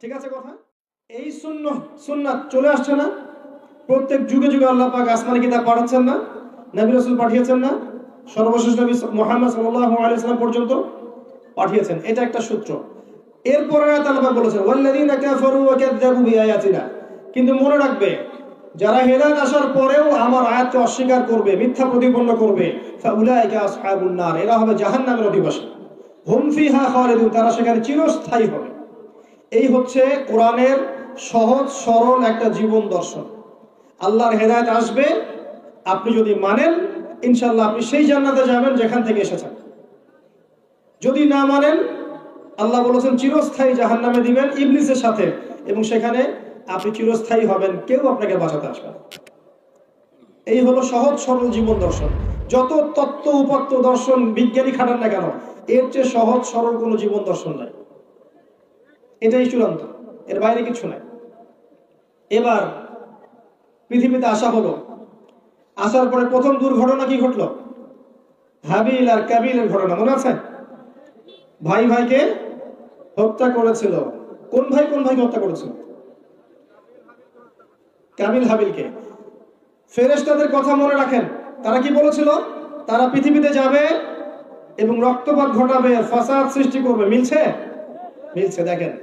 ঠিক আছে কথা? এই সুন্নাত চলে আসছে না? প্রত্যেক যুগে যুগে আল্লাহ পাক আসমানি কিতাব পাঠাচ্ছেন না? নবী রাসূল পাঠিয়েছেন না? সর্বশেষ নবী মুহাম্মদ সাল্লাল্লাহু আলাইহি ওয়াসাল্লাম পর্যন্ত পাঠিয়েছেন। এটা একটা সূত্র। এরপরে আল্লাহ পাক বলেছেন ওয়াল্লাযীনা কাফারু ওয়া কাযযাবু বিআয়াতিনা, কিন্তু মনে রাখবে যারা হেদায়েত আসার পরেও আমার আয়াতকে অস্বীকার করবে, মিথ্যা প্রতিপন্ন করবে, ফাউলাইকা আসহাবুন নার, এরা হবে জাহান্নামের অধিবাসী। হুম ফিহা খালিদুন, তারা সেখানে চিরস্থায়ী হবে। এই হচ্ছে কোরআনের সহজ সরল একটা জীবন দর্শন। আল্লাহর হেদায়েত আসবে, আপনি যদি মানেন ইনশাআল্লাহ আপনি সেই জান্নাতে যাবেন যেখান থেকে এসেছেন। যদি না মানেন আল্লাহ বলেছেন চিরস্থায়ী জাহান্নামে দিবেন ইবলিসের সাথে, এবং সেখানে আপনি চিরস্থায়ী হবেন, কেউ আপনাকে বাঁচাতে আসবে না। এই হলো সহজ সরল জীবন দর্শন। যত তত্ত্ব উপাত্ত দর্শন বিজ্ঞানী খাটান না কেন, এর চেয়ে সহজ সরল কোনো জীবন দর্শন নাই। এটাই চূড়ান্ত, এর বাইরে কিছু নাই। এবার পৃথিবীতে আসা হলো, আসার পরে প্রথম দুর্ঘটনা কি ঘটলো? হাবিল আর কাবিলের ঘটনা মনে আছে? ভাই ভাইকে হত্যা করেছিল। কোন ভাইকে হত্যা করেছিল? কাবিল হাবিলকে। ফেরেশতাদের কথা মনে রাখেন, তারা কি বলেছিল? তারা পৃথিবীতে যাবে এবং রক্তপাত ঘটাবে, ফাসাদ সৃষ্টি করবে। মিলছে? মিলছে। দেখেন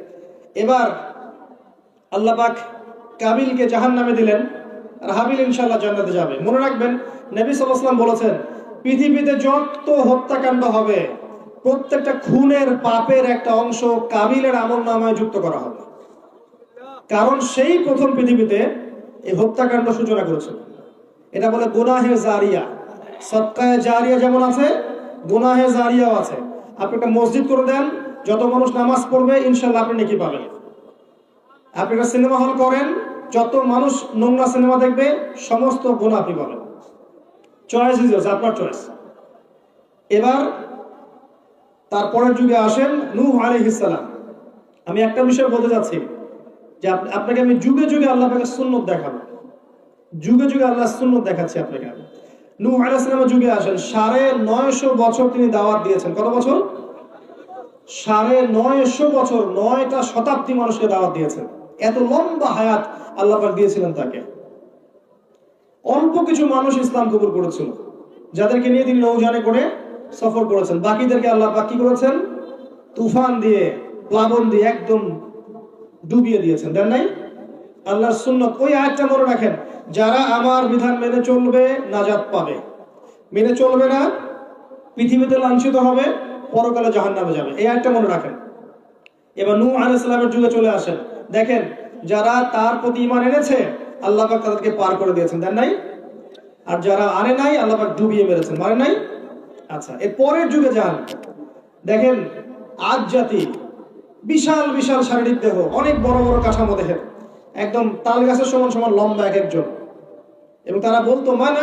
এবার আল্লাহ পাক কাবিলকে জাহান্নামে দিলেন, আর হাবিল ইনশাআল্লাহ জান্নাতে যাবে। মনে রাখবেন নবী সাল্লাল্লাহু আলাইহি ওয়াসাল্লাম বলেছেন পৃথিবীতে যত হত্যাকাণ্ড হবে প্রত্যেকটা খুনের পাপের একটা অংশ কাবিলের আমলনামায় যুক্ত করা হবে, কারণ সেই প্রথম পৃথিবীতে এই হত্যাকাণ্ড সূচনা করেছিল। এটা বলে গুনাহে জারিয়া। সদকায়ে জারিয়া যেমন আছে, গুনাহে জারিয়াও আছে। আপনি একটা মসজিদ করে দেন, যত মানুষ নামাজ পড়বে ইনশাআল্লাহ আপনি নেকি পাবেন। আপনি একটা সিনেমা হল করেন, যত মানুষ নোংরা সিনেমা দেখবে সমস্ত গুনাহ আপনি পাবেন। চয়েস ইজ ইয়োর্স, আপনার চয়েস। এবার তারপরের যুগে আসেন নূহ আলাইহিস সালাম। আমি একটা বিষয় বলতে যাচ্ছি যে আপনাকে আমি যুগে যুগে আল্লাহ পাকের সুন্নাত দেখাবো। যুগে যুগে আল্লাহর সুন্নাত দেখাচ্ছি আপনাকে। নূহ আলাইহিস সালামের যুগে আসেন, 950 বছর তিনি দাওয়াত দিয়েছেন। কত বছর? 950 বছর, 9টা শতাব্দী মানুষকে দাওয়াত দিয়েছেন। এত লম্বা হায়াত আল্লাহ পাক দিয়েছিলেন তাকে। অল্প কিছু মানুষ ইসলাম কবুল করেছিল, যাদেরকে নিয়ে তিনি নৌযানে করে সফর করেছেন। বাকিদেরকে আল্লাহ পাক কি করেছেন? তুফান দিয়ে, প্লাবন দিয়ে একদম ডুবিয়ে দিয়েছেন, দেন নাই? আল্লাহর সুন্নাত, ওই আয়াতটা মনে রাখেন, যারা আমার বিধান মেনে চলবে নাজাত পাবে, মেনে চলবে না পৃথিবীতে লাঞ্ছিত হবে, পরকালে জাহান্নামে যাবে। এই আয়াতটা মনে রাখেন। এবার নূহ আলাইহিস সালামের যুগে চলে আসেন, দেখেন যারা তার প্রতি ঈমান এনেছে আল্লাহ পাক তাদেরকে পার করে দিয়েছেন, দেন নাই? আর যারা আনে নাই আল্লাহ পাক ডুবিয়ে মেরেছেন, মারে নাই? আচ্ছা, এর পরের যুগে যান, দেখেন আদ জাতি, বিশাল বিশাল শারীরিক দেহ, অনেক বড় বড় কাঠামো দেহের, একদম তাল গাছের সমান সমান লম্বা এক একজন, এবং তারা বলতো মানে